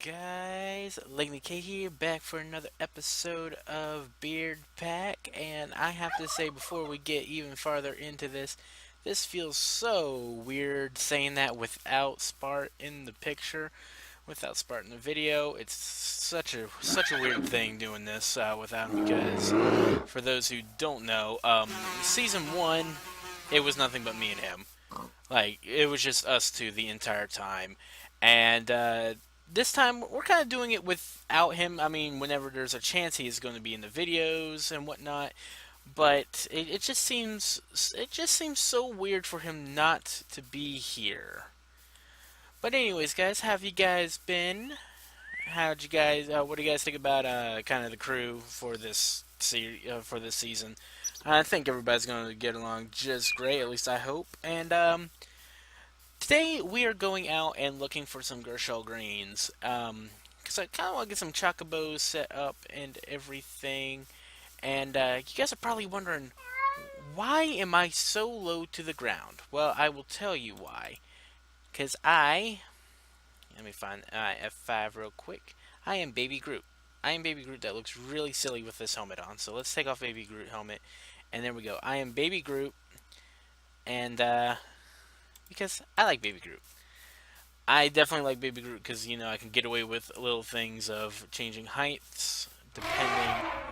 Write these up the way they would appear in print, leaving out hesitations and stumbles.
guys? LegnaK here, back for another episode of Beardpack, and I have to say before we get even farther into this feels so weird saying that without Spart in the picture, without Spart in the video. It's such a weird thing doing this without him because, for those who don't know, season one, it was nothing but me and him. Like, it was just us two the entire time. And this time, we're kind of doing it without him. I mean, whenever there's a chance he is going to be in the videos and whatnot. But it just seems so weird for him not to be here. But anyways, guys, how have you guys been? How'd you guys? What do you guys think about kind of the crew for for this season? I think everybody's going to get along just great. At least I hope. And today we are going out and looking for some Gershel greens. Because I kind of want to get some chocobos set up and everything. And you guys are probably wondering, why am I so low to the ground? Well, I will tell you why. Because let me find F5 real quick. I am Baby Groot. I am Baby Groot that looks really silly with this helmet on. So let's take off Baby Groot helmet. And there we go. I am Baby Groot. And, because I like Baby Groot. I definitely like Baby Groot because, I can get away with little things of changing heights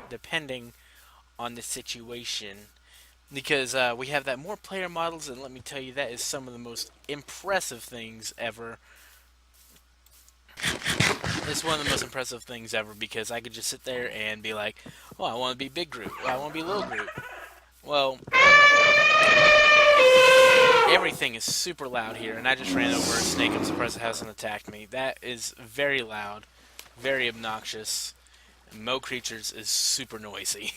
depending on the situation. Because we have that more player models, and let me tell you, that is some of the most impressive things ever. It's one of the most impressive things ever because I could just sit there and be like, oh, I want to be Big Groot. Oh, I want to be Little Groot. Well, everything is super loud here, and I just ran over a snake of suppressed house and attacked me. That is very loud, very obnoxious. And Mo Creatures is super noisy.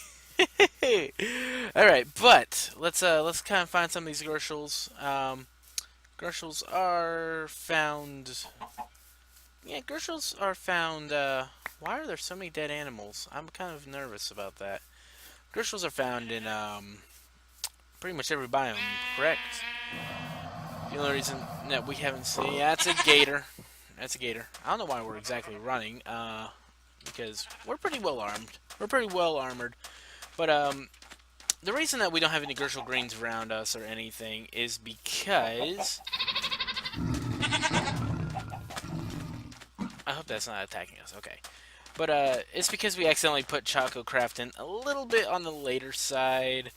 Alright, but let's kind of find some of these Gershels. Gershels are found. Yeah, Gershels are found. Why are there so many dead animals? I'm kind of nervous about that. Gershels are found in pretty much every biome, correct? The only reason that we haven't seen, yeah, that's a gator. That's a gator. I don't know why we're exactly running, because we're pretty well armed. We're pretty well armored. But the reason that we don't have any Gershel greens around us or anything is because I hope that's not attacking us. Okay. But it's because we accidentally put Choco Craft in a little bit on the later side.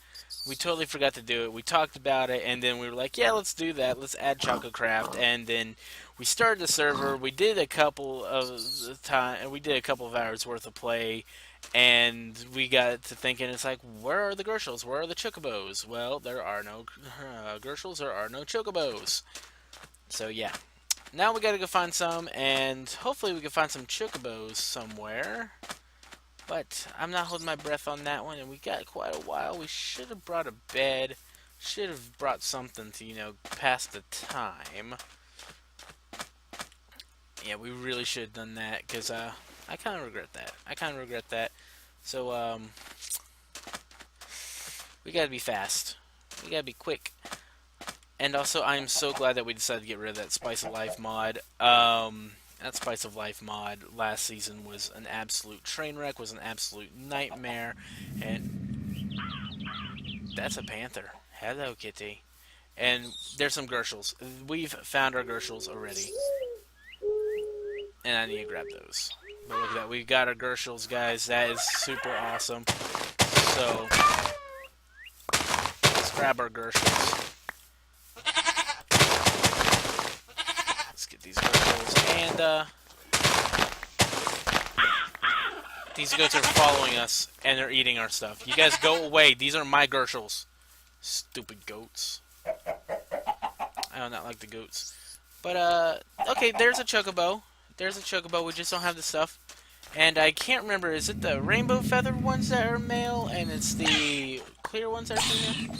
We totally forgot to do it. We talked about it, and then we were like, yeah, let's do that. Let's add Choco Craft. And then we started the server. We did a couple of hours worth of play, and we got to thinking, it's like, where are the Gershels? Where are the Chocobos? Well, there are no Gershels. There are no Chocobos. So, yeah. Now we gotta go find some, and hopefully we can find some Chocobos somewhere. But I'm not holding my breath on that one, and we got quite a while. We should have brought a bed. Should have brought something to, pass the time. Yeah, we really should have done that, because I kind of regret that. So, we gotta be fast. We gotta be quick. And also, I'm so glad that we decided to get rid of that Spice of Life mod. That Spice of Life mod last season was an absolute train wreck, was an absolute nightmare. And that's a panther. Hello, kitty. And there's some Gershels. We've found our Gershels already. And I need to grab those. But look at that. We've got our Gershels, guys. That is super awesome. So, let's grab our Gershels. Get these Gershels, and these goats are following us, and they're eating our stuff. You guys go away. These are my Gershels. Stupid goats. I do not like the goats. But, okay, there's a Chocobo. There's a Chocobo. We just don't have the stuff. And I can't remember, is it the rainbow feathered ones that are male, and it's the clear ones that are female?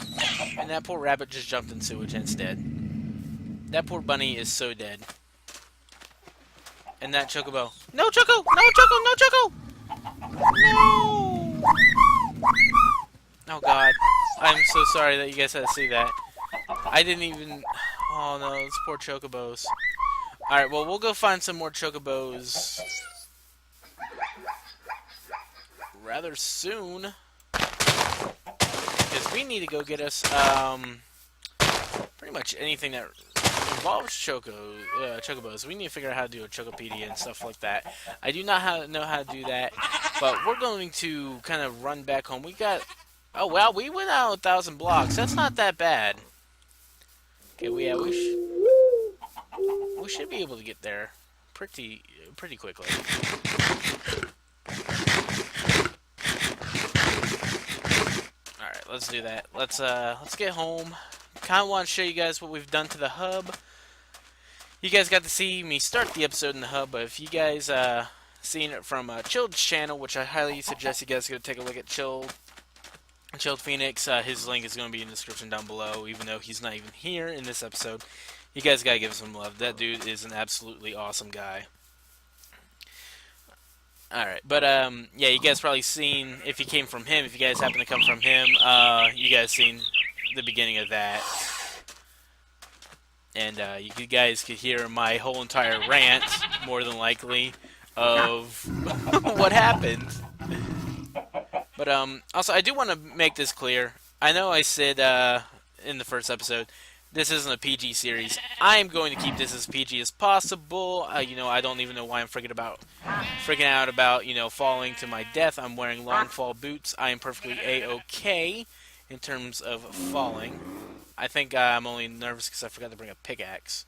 And that poor rabbit just jumped in sewage and it's dead. That poor bunny is so dead. And that Chocobo. No Choco! No Choco! No Choco! No! Oh god. I'm so sorry that you guys had to see that. I didn't even... Oh no, those poor Chocobos. Alright, well, we'll go find some more chocobos rather soon. Because we need to go get us, pretty much anything that involves chocobos. We need to figure out how to do a chocopedia and stuff like that. I do not know how to do that, but we're going to kind of run back home. We got... Oh, wow, we went out 1,000 blocks. That's not that bad. Okay, we should be able to get there pretty quickly. Alright, let's do that. Let's get home. Kinda wanna show you guys what we've done to the hub. You guys got to see me start the episode in the hub, but if you guys seen it from Chilled's channel, which I highly suggest you guys go take a look at Chilled Phoenix, his link is going to be in the description down below, even though he's not even here in this episode. You guys gotta give him some love. That dude is an absolutely awesome guy. Alright, but yeah, you guys probably seen, if you came from him, if you guys happen to come from him, you guys seen the beginning of that. And you guys could hear my whole entire rant, more than likely, of what happened. But also, I do want to make this clear. I know I said in the first episode, this isn't a PG series. I am going to keep this as PG as possible. You know, I don't even know why I'm freaking out about, you know, falling to my death. I'm wearing long fall boots. I am perfectly A-okay in terms of falling. I think I'm only nervous because I forgot to bring a pickaxe,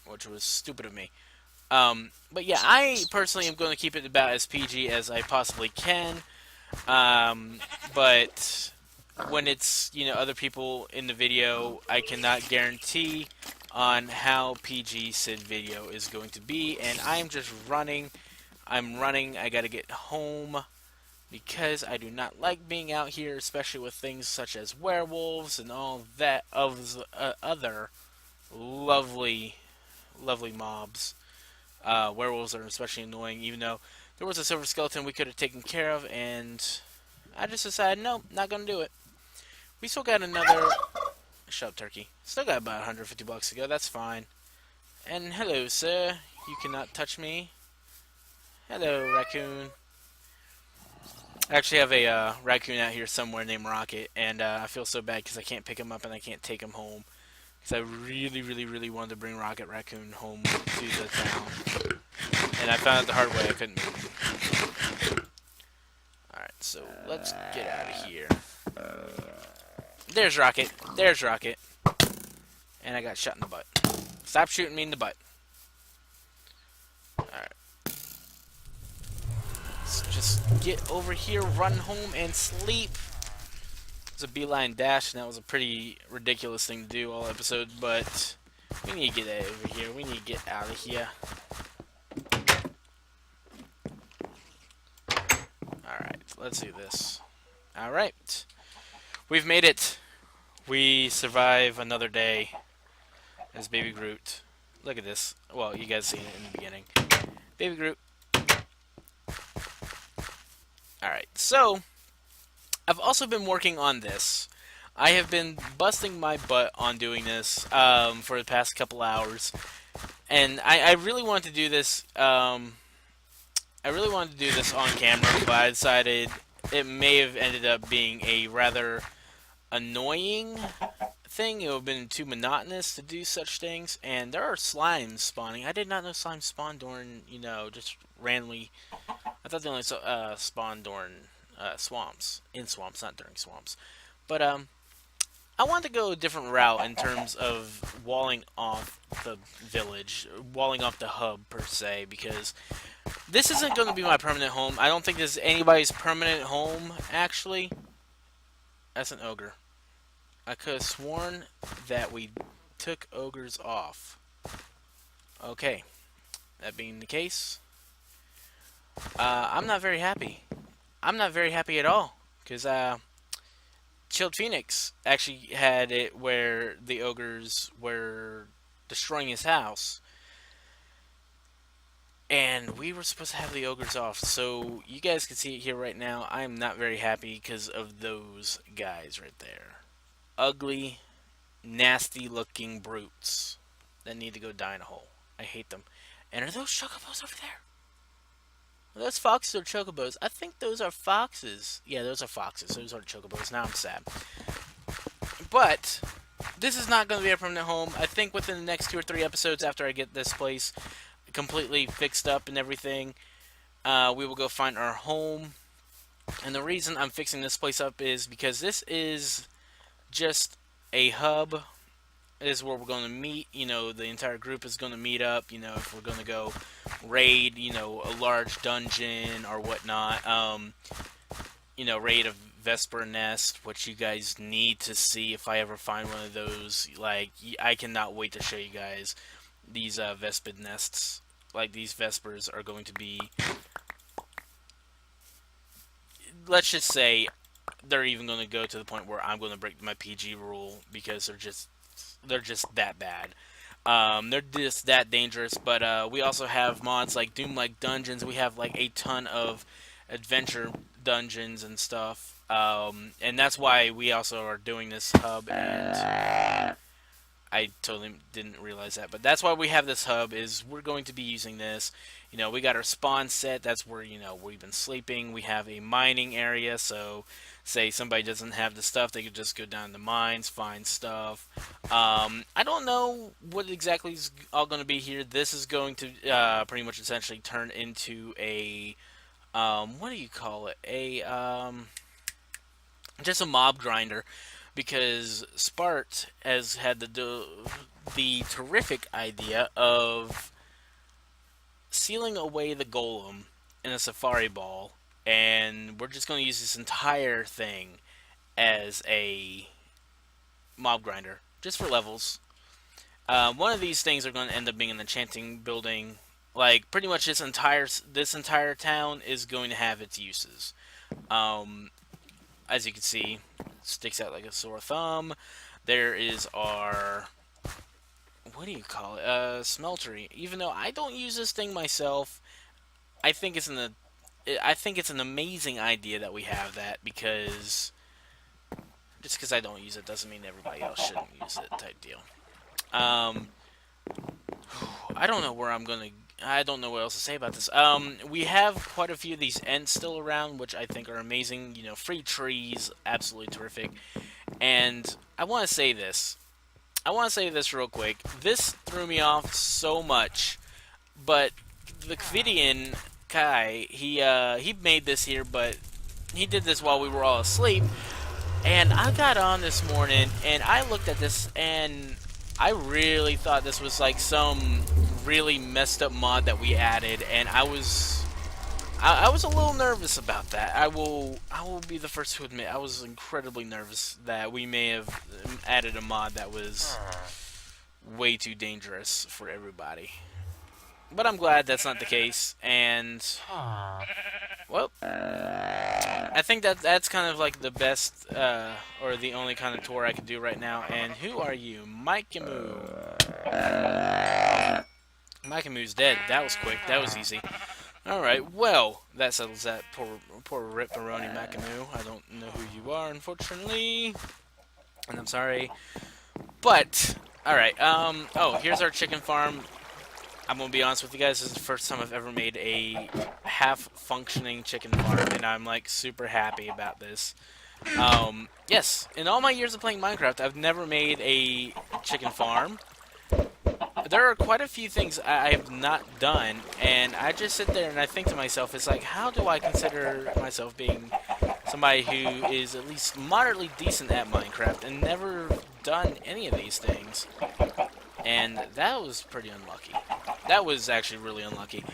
which was stupid of me. But yeah, I personally am going to keep it about as PG as I possibly can. But when it's, you know, other people in the video, I cannot guarantee on how PG said video is going to be, and I'm just running. I'm running. I gotta get home because I do not like being out here, especially with things such as werewolves and all that of other lovely mobs. Werewolves are especially annoying, even though there was a silver skeleton we could have taken care of, and I just decided, no, not gonna do it. We still got another... Shut up, turkey. Still got about 150 bucks to go. That's fine. And hello, sir. You cannot touch me. Hello, raccoon. I actually have a raccoon out here somewhere named Rocket, and I feel so bad because I can't pick him up and I can't take him home. Because I really wanted to bring Rocket Raccoon home to the town. And I found out the hard way I couldn't. Alright, so let's get out of here. There's Rocket. There's Rocket. And I got shot in the butt. Stop shooting me in the butt. Alright. Let's just get over here, run home, and sleep. It was a beeline dash, and that was a pretty ridiculous thing to do all episode, but we need to get over here. We need to get out of here. Alright, let's do this. Alright. We've made it. We survive another day as Baby Groot. Look at this. Well, you guys seen it in the beginning. Baby Groot. Alright, so I've also been working on this. I have been busting my butt on doing this for the past couple hours. And I really wanted to do this I really wanted to do this on camera, but I decided it may have ended up being a rather annoying thing. It would have been too monotonous to do such things, and there are slimes spawning. I did not know slimes spawn during, you know, just randomly. I thought they only spawned during swamps, in swamps, not during swamps. But I wanted to go a different route in terms of walling off the village, walling off the hub per se, because this isn't going to be my permanent home. I don't think this is anybody's permanent home, actually. That's an ogre. I could have sworn that we took ogres off. Okay. That being the case, I'm not very happy. I'm not very happy at all. Because Chilled Phoenix actually had it where the ogres were destroying his house. And we were supposed to have the ogres off. So you guys can see it here right now. I am not very happy because of those guys right there. Ugly, nasty looking brutes that need to go die in a hole. I hate them. And are those chocobos over there? Are those foxes or chocobos? I think those are foxes. Yeah, those are foxes. Those aren't chocobos. Now I'm sad. But this is not going to be a permanent home. I think within the next 2 or 3 episodes after I get this place completely fixed up and everything, we will go find our home. And the reason I'm fixing this place up is because this is just a hub. This is where we're going to meet. You know, the entire group is going to meet up. You know, if we're going to go raid, you know, a large dungeon or whatnot. You know, raid a Vesper nest, which you guys need to see if I ever find one of those. Like, I cannot wait to show you guys these Vespid nests. Like, these Vespers are going to be, let's just say, they're even going to go to the point where I'm going to break my PG rule because they're just that bad. They're just that dangerous. But we also have mods like Doom-like dungeons. We have like a ton of adventure dungeons and stuff. And that's why we also are doing this hub, and I totally didn't realize that. But that's why we have this hub, is we're going to be using this. You know, we got our spawn set. That's where, you know, we've been sleeping. We have a mining area, so say somebody doesn't have the stuff, they could just go down to mines, find stuff. I don't know what exactly is all going to be here. This is going to pretty much essentially turn into a, what do you call it? Just a mob grinder, because Spart has had the terrific idea of sealing away the golem in a safari ball, and we're just going to use this entire thing as a mob grinder, just for levels. One of these things are going to end up being an enchanting building. Like, pretty much this entire town is going to have its uses. As you can see, sticks out like a sore thumb. There is our, what do you call it? Smeltery. Even though I don't use this thing myself, I think it's an amazing idea that we have that, because just because I don't use it doesn't mean everybody else shouldn't use it, type deal. I don't know where I'm gonna. I don't know what else to say about this. We have quite a few of these Ents still around, which I think are amazing. You know, free trees, absolutely terrific. And I want to say this. I want to say this real quick. This threw me off so much, but the Kvidian Kai, he made this here, but he did this while we were all asleep. And I got on this morning, and I looked at this, and I really thought this was like some really messed up mod that we added, and I was a little nervous about that. I will be the first to admit I was incredibly nervous that we may have added a mod that was way too dangerous for everybody. But I'm glad that's not the case, and well, I think that's kind of like the best, or the only kind of tour I can do right now. And who are you? Mike-a-moo. Mike-a-moo's dead. That was quick. That was easy. Alright, well, that settles that. Poor Ripperoni Mike-a-moo. I don't know who you are, unfortunately. And I'm sorry. But, alright, oh, here's our chicken farm. I'm gonna be honest with you guys, this is the first time I've ever made a half-functioning chicken farm, and I'm, like, super happy about this. Yes, in all my years of playing Minecraft, I've never made a chicken farm. There are quite a few things I've not done, and I just sit there and I think to myself, it's like, how do I consider myself being somebody who is at least moderately decent at Minecraft and never done any of these things? And that was pretty unlucky. That was actually really unlucky.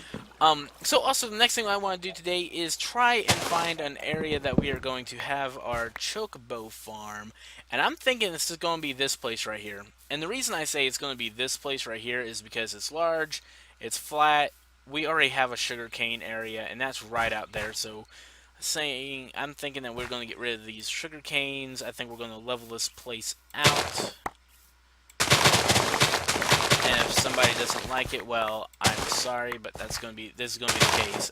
So also the next thing I want to do today is try and find an area that we are going to have our chocobo farm. And I'm thinking this is going to be this place right here. And the reason I say it's going to be this place right here is because it's large, it's flat, we already have a sugarcane area, and that's right out there. So I'm thinking that we're going to get rid of these sugar canes. I think we're going to level this place out. And if somebody doesn't like it, well, I'm sorry, but this is going to be the case.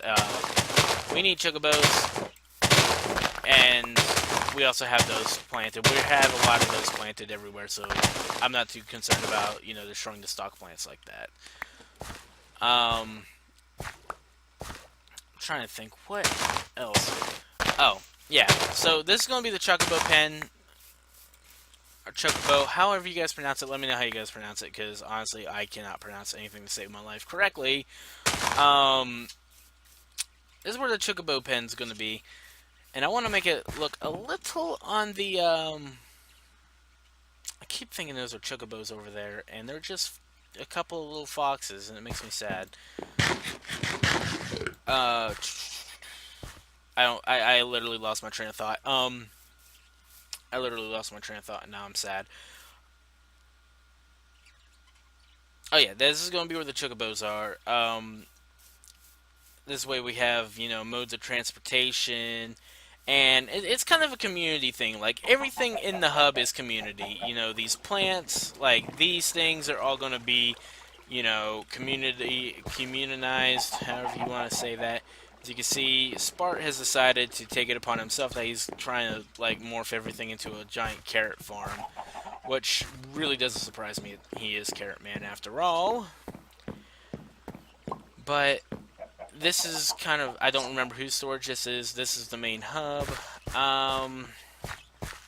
We need chocobos, and we also have those planted. We have a lot of those planted everywhere, so I'm not too concerned about, you know, destroying the stock plants like that. I'm trying to think what else. Oh, yeah. So this is gonna be the Chocobo pen or Chocobo, however you guys pronounce it. Let me know how you guys pronounce it, because honestly, I cannot pronounce anything to save my life correctly. Um, this is where the Chocobo pen's gonna be, and I want to make it look a little on the I keep thinking those are chocobos over there, and they're just a couple of little foxes, and it makes me sad. Uh, I don't. I literally lost my train of thought. I literally lost my train of thought, and now I'm sad. Oh yeah, this is gonna be where the chocobos are. This way we have, you know, modes of transportation, and it's kind of a community thing. Like, everything in the hub is community. You know, these plants, like these things, are all going to be, you know, communized, however you want to say that. As you can see, Spart has decided to take it upon himself that he's trying to, like, morph everything into a giant carrot farm, which really doesn't surprise me. He is Carrot Man after all. But this is kind of, I don't remember whose storage this is. This is the main hub. I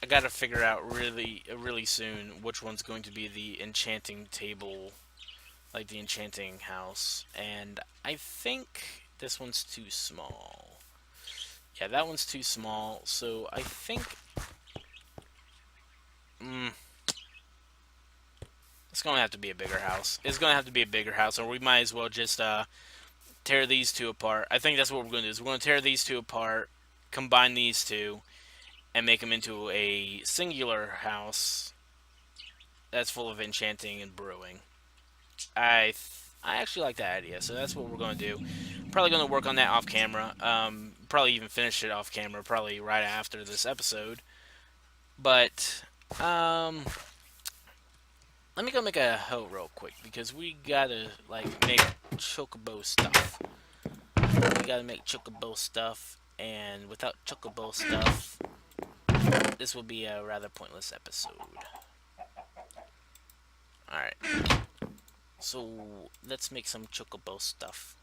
gotta figure out really soon which one's going to be the enchanting table, like the enchanting house. And I think this one's too small. Yeah, that one's too small. So I think, it's gonna have to be a bigger house. It's gonna have to be a bigger house, or we might as well just tear these two apart. I think that's what we're going to do. Is we're going to tear these two apart, combine these two, and make them into a singular house that's full of enchanting and brewing. I actually like that idea, so that's what we're going to do. Probably going to work on that off camera. Probably even finish it off camera, probably right after this episode. But let me go make a hoe real quick, because we gotta, like, make chocobo stuff. We gotta make chocobo stuff, and without chocobo stuff, this will be a rather pointless episode. Alright. So, let's make some chocobo stuff.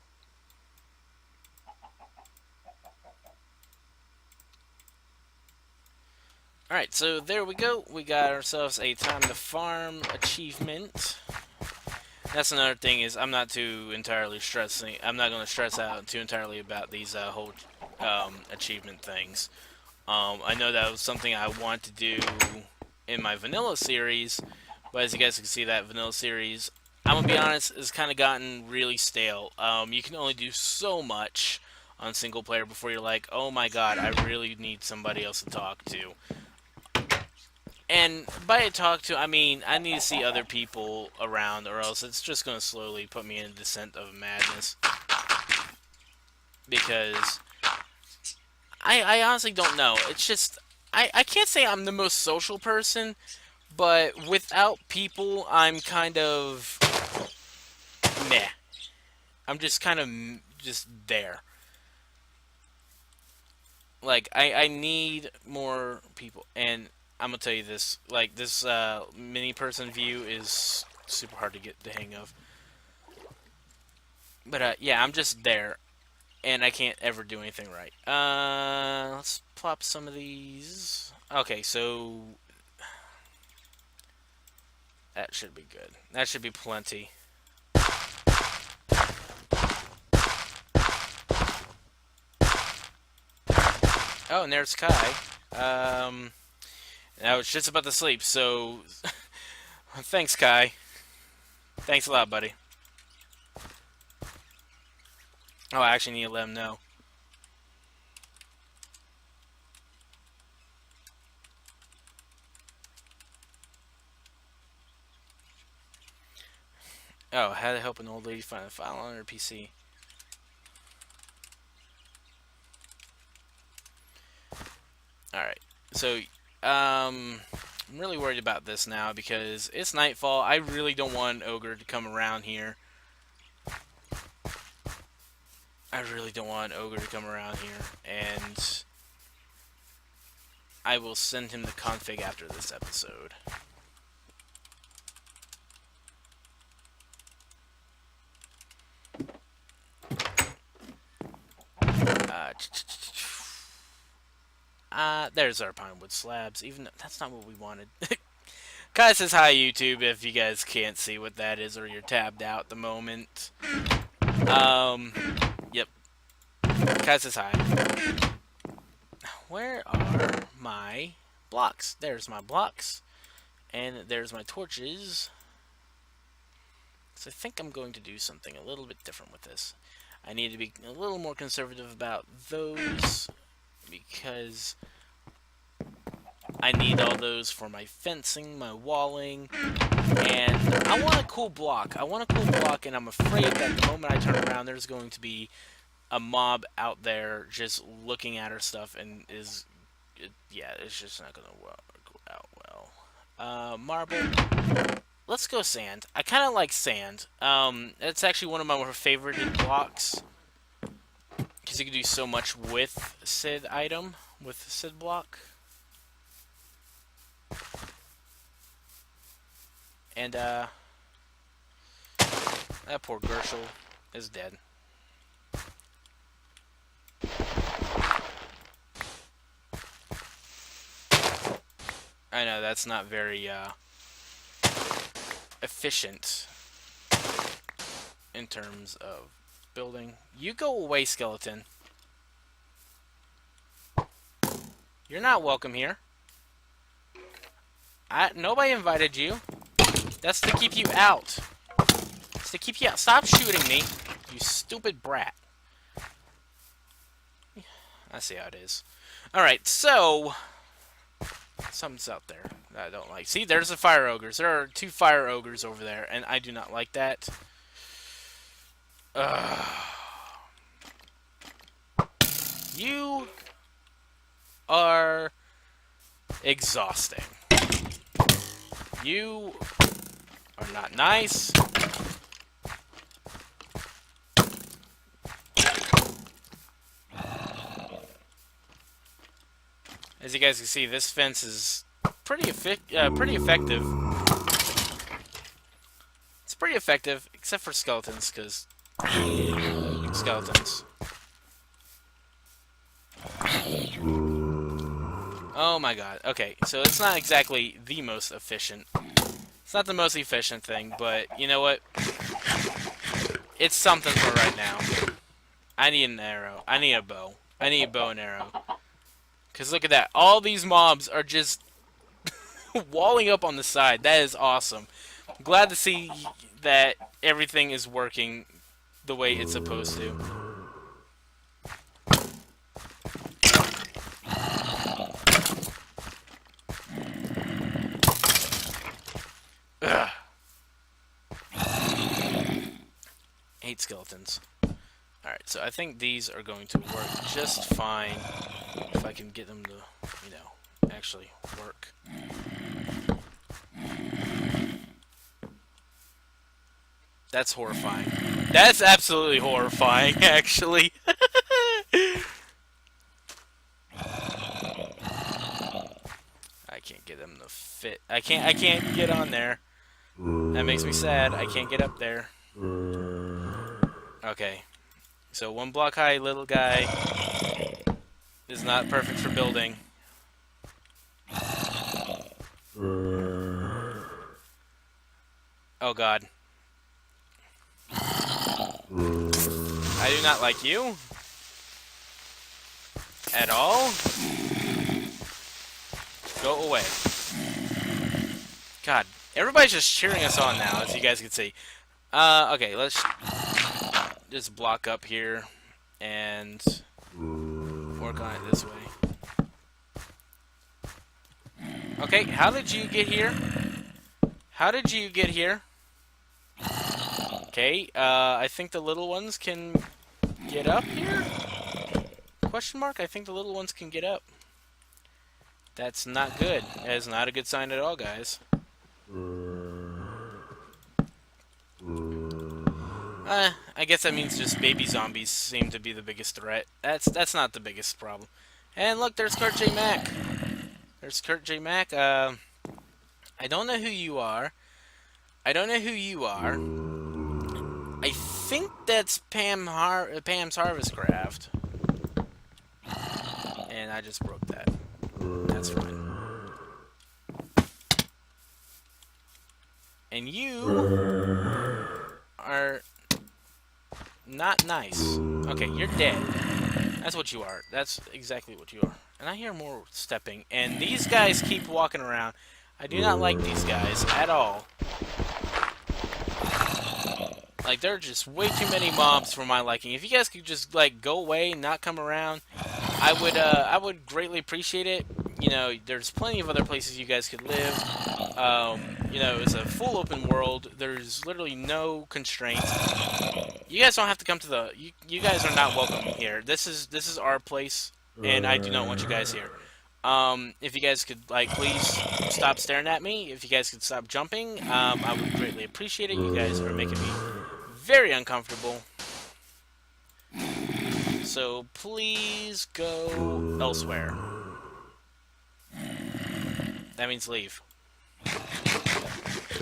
Alright, so there we go. We got ourselves a time to farm achievement. That's another thing, is I'm not too entirely stressing. I'm not going to stress out too entirely about these whole achievement things. I know that was something I want to do in my vanilla series, but as you guys can see, that vanilla series, I'm gonna be honest, has kind of gotten really stale. You can only do so much on single player before you're like, oh my god, I really need somebody else to talk to. And by talk to, I mean I need to see other people around, or else it's just gonna slowly put me in a descent of madness. Because I honestly don't know. It's just, I can't say I'm the most social person, but without people, I'm kind of meh. I'm just kind of just there. Like, I need more people, and I'm gonna tell you this. Like, this mini person view is super hard to get the hang of. But yeah, I'm just there, and I can't ever do anything right. Let's plop some of these. Okay, so that should be good. That should be plenty. Oh, and there's Kai. I was just about to sleep, so thanks, Kai. Thanks a lot, buddy. Oh, I actually need to let him know. Oh, how to help an old lady find a file on her PC. Alright, so, I'm really worried about this now, because it's nightfall. I really don't want an ogre to come around here. I really don't want an ogre to come around here, and I will send him the config after this episode. There's our pine wood slabs. Even though that's not what we wanted. Kai says hi, YouTube, if you guys can't see what that is or you're tabbed out at the moment. Yep. Kai says hi. Where are my blocks? There's my blocks. And there's my torches. So I think I'm going to do something a little bit different with this. I need to be a little more conservative about those because I need all those for my fencing, my walling, and I want a cool block. I want a cool block, and I'm afraid that the moment I turn around, there's going to be a mob out there just looking at our stuff, and yeah, it's just not going to work out well. Marble. Let's go sand. I kind of like sand. It's actually one of my more favorited blocks because you can do so much with Sid item, with Sid block. And, that poor Gershel is dead. I know, that's not very, efficient in terms of building. You go away, skeleton. You're not welcome here. Nobody invited you. That's to keep you out. It's to keep you out. Stop shooting me, you stupid brat. I see how it is. Alright, so something's out there that I don't like. See, there's the fire ogres. There are 2 fire ogres over there, and I do not like that. You are exhausting. You are not nice. As you guys can see, this fence is pretty effective. It's pretty effective, except for skeletons, because skeletons. Oh my god. Okay, so it's not exactly the most efficient. It's not the most efficient thing, but you know what? It's something for right now. I need an arrow. I need a bow. I need a bow and arrow. Because look at that. All these mobs are just walling up on the side. That is awesome. I'm glad to see that everything is working the way it's supposed to. Ugh. 8 skeletons. Alright, so I think these are going to work just fine if I can get them to, you know, actually work. That's horrifying. That's absolutely horrifying, actually. I can't get them to fit. I can't get on there. That makes me sad. I can't get up there. Okay. So 1 block high little guy is not perfect for building. Oh god. I do not like you at all. Go away. God, everybody's just cheering us on now, as you guys can see. Okay, let's just block up here and work on it this way. Okay, how did you get here? How did you get here? Okay, I think the little ones can get up here? Question mark? I think the little ones can get up. That's not good. That is not a good sign at all, guys. I guess that means just baby zombies seem to be the biggest threat. That's not the biggest problem. And look, there's Kurt J. Mack. There's Kurt J. Mack. I don't know who you are. I don't know who you are. I think that's Pam's Harvest Craft. And I just broke that. That's fine. And you are not nice. Okay, you're dead. That's what you are. That's exactly what you are. And I hear more stepping. And these guys keep walking around. I do not like these guys at all. Like, there are just way too many mobs for my liking. If you guys could just, like, go away and not come around, I would greatly appreciate it. You know, there's plenty of other places you guys could live. You know, it's a full open world. There's literally no constraints. You guys don't have to come to the... You guys are not welcome here. This is our place, and I do not want you guys here. If you guys could, like, please stop staring at me. If you guys could stop jumping, I would greatly appreciate it. You guys are making me very uncomfortable. So please go elsewhere. That means leave.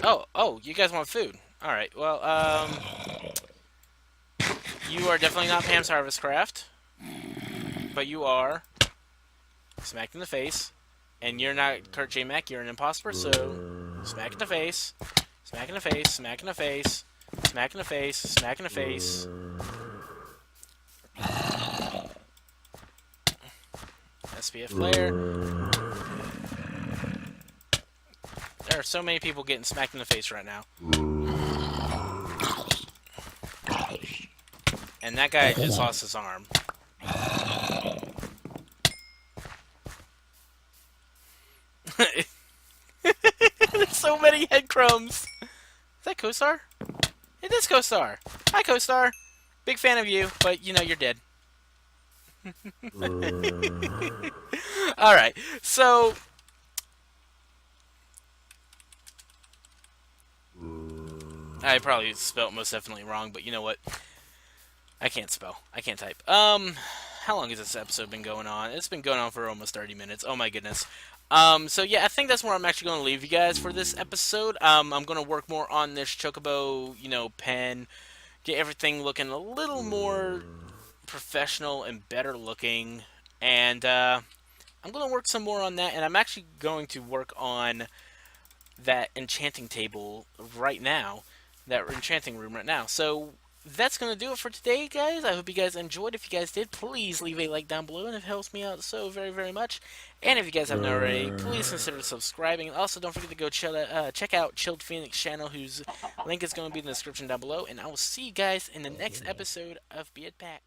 Oh, you guys want food. Alright, well, you are definitely not Pam's Harvest Craft. But you are smacked in the face. And you're not Kurt J. Mack, you're an imposter, so smack in the face. Smack in the face, smack in the face. Smack in the face, smack in the face. SPF flare. There are so many people getting smacked in the face right now. And that guy just lost his arm. There's so many head crumbs. Is that Co-Star? It is Co-Star. Hi, Co-Star. Big fan of you, but you know you're dead. Alright, so... I probably spelled most definitely wrong, but you know what? I can't spell. I can't type. How long has this episode been going on? It's been going on for almost 30 minutes. Oh my goodness. So yeah, I think that's where I'm actually going to leave you guys for this episode. I'm going to work more on this Chocobo, you know, pen. Get everything looking a little more professional and better looking. And, I'm going to work some more on that. And I'm actually going to work on that enchanting table right now. That enchanting room right now. So that's going to do it for today, guys. I hope you guys enjoyed. If you guys did, please leave a like down below, and it helps me out so very, very much. And if you guys haven't already, please consider subscribing. And also, don't forget to go check out Chilled Phoenix channel, whose link is going to be in the description down below. And I will see you guys in the next episode of Beardpack.